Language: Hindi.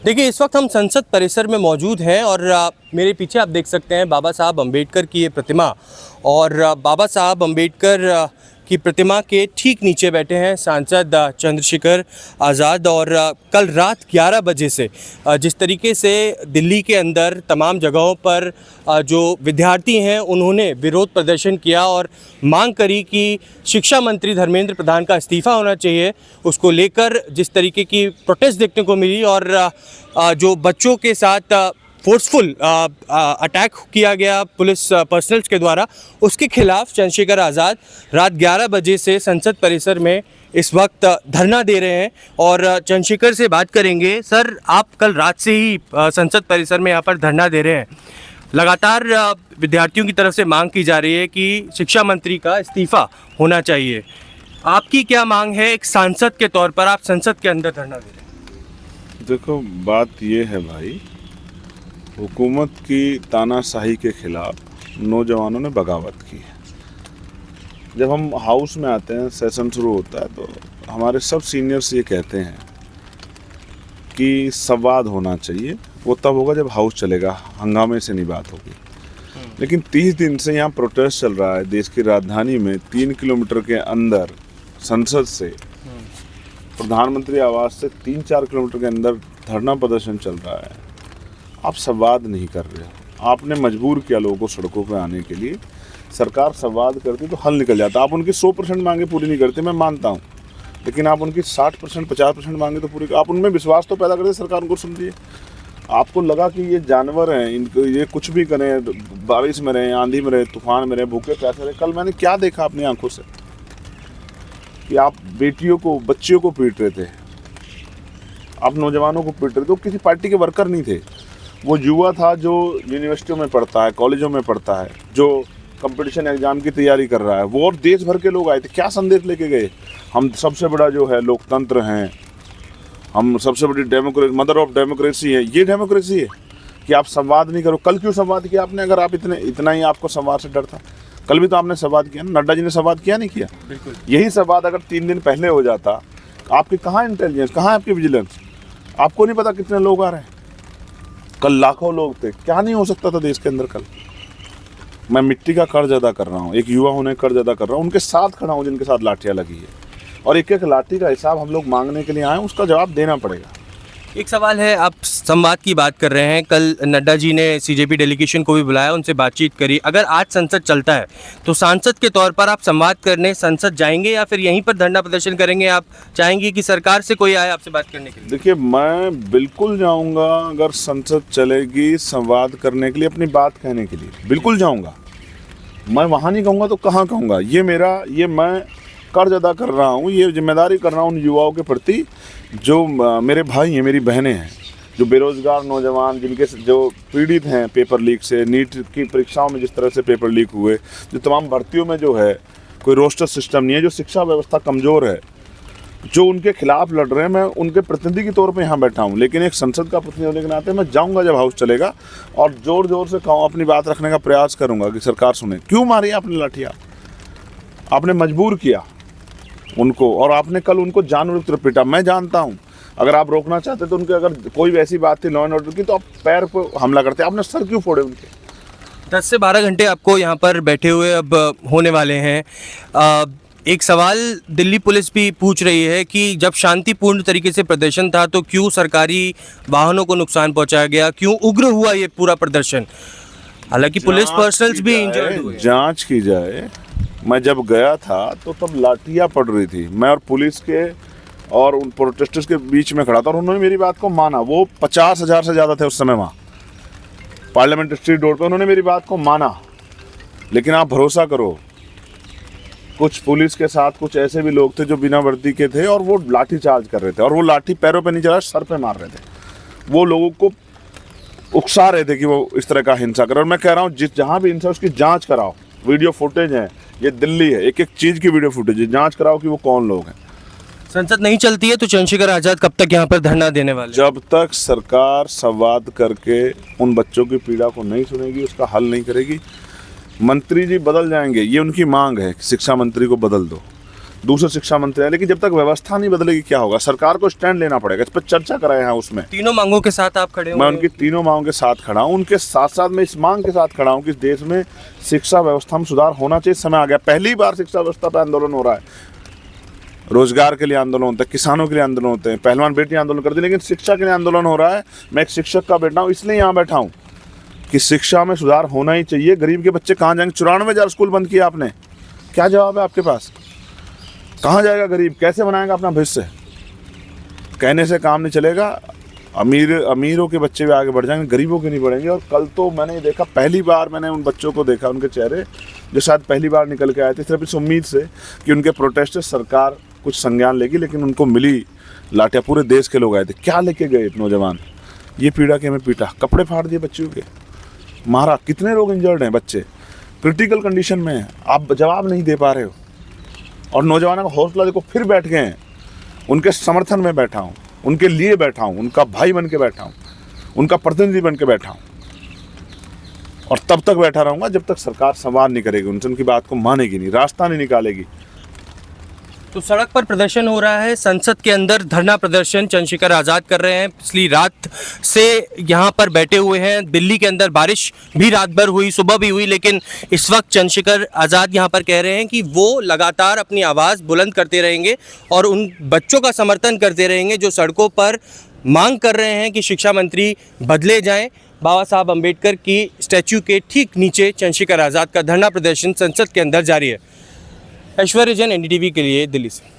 देखिए, इस वक्त हम संसद परिसर में मौजूद हैं और मेरे पीछे आप देख सकते हैं बाबा साहब अम्बेडकर की ये प्रतिमा। और बाबा साहब अम्बेडकर की प्रतिमा के ठीक नीचे बैठे हैं सांसद चंद्रशेखर आज़ाद। और कल रात 11 बजे से जिस तरीके से दिल्ली के अंदर तमाम जगहों पर जो विद्यार्थी हैं उन्होंने विरोध प्रदर्शन किया और मांग करी कि शिक्षा मंत्री धर्मेंद्र प्रधान का इस्तीफ़ा होना चाहिए, उसको लेकर जिस तरीके की प्रोटेस्ट देखने को मिली और जो बच्चों के साथ फोर्सफुल अटैक किया गया पुलिस पर्सनल्स के द्वारा, उसके खिलाफ चंद्रशेखर आज़ाद रात 11 बजे से संसद परिसर में इस वक्त धरना दे रहे हैं। और चंद्रशेखर से बात करेंगे। सर, आप कल रात से ही संसद परिसर में यहाँ पर धरना दे रहे हैं। लगातार विद्यार्थियों की तरफ से मांग की जा रही है कि शिक्षा मंत्री का इस्तीफ़ा होना चाहिए। आपकी क्या मांग है एक सांसद के तौर पर, आप संसद के अंदर धरना दे रहे हैं? देखो, बात ये है भाई, हुकूमत की तानाशाही के खिलाफ नौजवानों ने बगावत की है। जब हम हाउस में आते हैं, सेशन शुरू होता है, तो हमारे सब सीनियर्स ये कहते हैं कि संवाद होना चाहिए। वो तब होगा जब हाउस चलेगा, हंगामे से नहीं बात होगी। लेकिन 30 दिन से यहाँ प्रोटेस्ट चल रहा है देश की राजधानी में। 3 किलोमीटर के अंदर संसद से, प्रधानमंत्री आवास से 3-4 किलोमीटर के अंदर धरना प्रदर्शन चल रहा है। आप संवाद नहीं कर रहे हो। आपने मजबूर किया लोगों को सड़कों पर आने के लिए। सरकार संवाद करती तो हल निकल जाता। आप उनकी 100% मांगे पूरी नहीं करते, मैं मानता हूँ, लेकिन आप उनकी 60%, 50% मांगे तो पूरी, आप उनमें विश्वास तो पैदा करते, सरकार उनको सुन रही है। आपको लगा कि ये जानवर हैं, इनको ये कुछ भी करें, बारिश में रहें, आंधी में रहें, तूफान में रहें, भूखे प्यासे रहें। कल मैंने क्या देखा अपनी आंखों से कि आप बेटियों को, बच्चियों को पीट रहे थे, आप नौजवानों को पीट रहे थे। वो किसी पार्टी के वर्कर नहीं थे, वो युवा था जो यूनिवर्सिटियों में पढ़ता है, कॉलेजों में पढ़ता है, जो कंपटीशन एग्जाम की तैयारी कर रहा है। वो और देश भर के लोग आए थे। क्या संदेश लेके गए? हम सबसे बड़ा जो है लोकतंत्र हैं, हम सबसे बड़ी डेमोक्रेसी, मदर ऑफ डेमोक्रेसी है। ये डेमोक्रेसी है कि आप संवाद नहीं करो? कल क्यों संवाद किया आपने? अगर आप इतना ही आपको संवाद से डर था, कल भी तो आपने संवाद किया ना। नड्डा जी ने संवाद किया, नहीं किया? बिल्कुल। यही संवाद अगर 3 दिन पहले हो जाता, आपकी कहाँ इंटेलिजेंस, कहाँ आपकी विजिलेंस? आपको नहीं पता कितने लोग आ रहे हैं? कल लाखों लोग थे। क्या नहीं हो सकता था देश के अंदर कल? मैं मिट्टी का कर्ज अदा कर रहा हूँ, एक युवा होने कर्ज अदा कर रहा हूँ, उनके साथ खड़ा हूँ जिनके साथ लाठियाँ लगी है। और एक एक लाठी का हिसाब हम लोग मांगने के लिए आए, उसका जवाब देना पड़ेगा। एक सवाल है, आप संवाद की बात कर रहे हैं। कल नड्डा जी ने सीजेपी डेलीगेशन को भी बुलाया, उनसे बातचीत करी। अगर आज संसद चलता है तो सांसद के तौर पर आप संवाद करने संसद जाएंगे या फिर यहीं पर धरना प्रदर्शन करेंगे? आप चाहेंगे कि सरकार से कोई आए आपसे बात करने के लिए? देखिए, मैं बिल्कुल जाऊंगा। अगर संसद चलेगी संवाद करने के लिए, अपनी बात कहने के लिए, बिल्कुल जाऊंगा। मैं वहाँ नहीं कहूँगा तो कहाँ कहूँगा? ये मैं कर्ज अदा कर रहा हूँ, ये जिम्मेदारी कर रहा हूँ उन युवाओं के प्रति जो मेरे भाई हैं, मेरी बहनें हैं, जो बेरोजगार नौजवान, जिनके जो पीड़ित हैं पेपर लीक से, नीट की परीक्षाओं में जिस तरह से पेपर लीक हुए, जो तमाम भर्तियों में जो है कोई रोस्टर सिस्टम नहीं है, जो शिक्षा व्यवस्था कमज़ोर है, जो उनके खिलाफ लड़ रहे हैं। मैं उनके प्रतिनिधि के तौर पे यहाँ बैठा हूँ, लेकिन एक संसद का प्रतिनिधि होने के नाते मैं जाऊँगा जब हाउस चलेगा और ज़ोर ज़ोर से कहूँ, अपनी बात रखने का प्रयास करूँगा कि सरकार सुने। क्यों मारी आपने लाठियाँ? आपने मजबूर किया उनको, और आपने कल उनको जानवर की तरफ पीटा। मैं जानता हूँ, अगर आप रोकना चाहते तो उनके, अगर कोई वैसी बात थी लॉ एंड ऑर्डर की, तो आप पैर पर हमला करते। आपने सर क्यों फोड़े उनके? 10 से 12 घंटे आपको यहाँ पर बैठे हुए अब होने वाले हैं। एक सवाल दिल्ली पुलिस भी पूछ रही है कि जब शांतिपूर्ण तरीके से प्रदर्शन था तो क्यों सरकारी वाहनों को नुकसान पहुँचाया गया, क्यों उग्र हुआ ये पूरा प्रदर्शन? हालांकि पुलिस पर्सनल्स भी इंजर्ड हुए। जांच की जाए। मैं जब गया था तो तब लाठियाँ पड़ रही थी, मैं और पुलिस के और उन प्रोटेस्टर्स के बीच में खड़ा था, और उन्होंने मेरी बात को माना। वो 50,000 से ज़्यादा थे उस समय वहाँ पार्लियामेंट स्ट्रीट रोड पे। उन्होंने मेरी बात को माना। लेकिन आप भरोसा करो, कुछ पुलिस के साथ कुछ ऐसे भी लोग थे जो बिना वर्दी के थे, और वो लाठी चार्ज कर रहे थे, और वो लाठी पैरों पे नहीं चला, सर पे मार रहे थे। वो लोगों को उकसा रहे थे कि वो इस तरह का हिंसा करे। और मैं कह रहा हूँ, जहाँ भी हिंसा उसकी जाँच कराओ। वीडियो फुटेज है, ये दिल्ली है, एक एक चीज़ की वीडियो फुटेज है, जाँच कराओ कि वो कौन लोग हैं। संसद नहीं चलती है तो चंद्रशेखर आज़ाद कब तक यहाँ पर धरना देने वाले? जब तक सरकार संवाद करके उन बच्चों की पीड़ा को नहीं सुनेगी, उसका हल नहीं करेगी। मंत्री जी बदल जाएंगे, ये उनकी मांग है, शिक्षा मंत्री को बदल दो। दूसरे शिक्षा मंत्री आए, लेकिन जब तक व्यवस्था नहीं बदलेगी क्या होगा? सरकार को स्टैंड लेना पड़ेगा, इस पर चर्चा कराए हैं उसमें। तीनों मांगों के साथ आप खड़े मैं हुए उनकी तीनों मांगों के साथ खड़ा हूँ। उनके साथ साथ मैं इस मांग के साथ खड़ा हूँ कि इस देश में शिक्षा व्यवस्था में सुधार होना चाहिए। समय आ गया, पहली बार शिक्षा व्यवस्था पर आंदोलन हो रहा है। रोजगार के लिए आंदोलन होता है, किसानों के लिए आंदोलन होते हैं, पहलवान बेटी आंदोलन करते हैं, लेकिन शिक्षा के लिए आंदोलन हो रहा है। मैं एक शिक्षक का बेटा हूँ, इसलिए यहाँ बैठा हूँ कि शिक्षा में सुधार होना ही चाहिए। गरीब के बच्चे कहाँ जाएंगे? 94,000 स्कूल बंद किया आपने, क्या जवाब है आपके पास? कहाँ जाएगा गरीब? कैसे बनाएगा अपना भविष्य? कहने से काम नहीं चलेगा। अमीरों के बच्चे भी आगे बढ़ जाएंगे, गरीबों के नहीं बढ़ेंगे। और कल तो मैंने देखा, पहली बार मैंने उन बच्चों को देखा, उनके चेहरे जो शायद पहली बार निकल के आए थे सिर्फ इस उम्मीद से कि उनके प्रोटेस्ट से सरकार कुछ संज्ञान लेगी, लेकिन उनको मिली लाठियाँ। पूरे देश के लोग आए थे, क्या लेके गए नौजवान? ये पीड़ा के हमें पीटा, कपड़े फाड़ दिए बच्चों के, मारा। कितने लोग इंजर्ड हैं, बच्चे क्रिटिकल कंडीशन में हैं, आप जवाब नहीं दे पा रहे हो। और नौजवानों का हौसला देखो, फिर बैठ गए हैं। उनके समर्थन में बैठा हूँ, उनके लिए बैठा हूँ, उनका भाई बन के बैठा हूँ, उनका प्रतिनिधि बन के बैठा हूँ। और तब तक बैठा रहूँगा जब तक सरकार संवाद नहीं करेगी, उनकी बात को मानेगी नहीं, रास्ता नहीं निकालेगी। तो सड़क पर प्रदर्शन हो रहा है, संसद के अंदर धरना प्रदर्शन चंद्रशेखर आज़ाद कर रहे हैं। पिछली रात से यहाँ पर बैठे हुए हैं। दिल्ली के अंदर बारिश भी रात भर हुई, सुबह भी हुई, लेकिन इस वक्त चंद्रशेखर आज़ाद यहाँ पर कह रहे हैं कि वो लगातार अपनी आवाज़ बुलंद करते रहेंगे और उन बच्चों का समर्थन करते रहेंगे जो सड़कों पर मांग कर रहे हैं कि शिक्षा मंत्री बदले जाएँ। बाबा साहब अम्बेडकर की स्टैच्यू के ठीक नीचे चंद्रशेखर आज़ाद का धरना प्रदर्शन संसद के अंदर जारी है। ऐश्वर्य जैन, एनडीटीवी के लिए, दिल्ली से।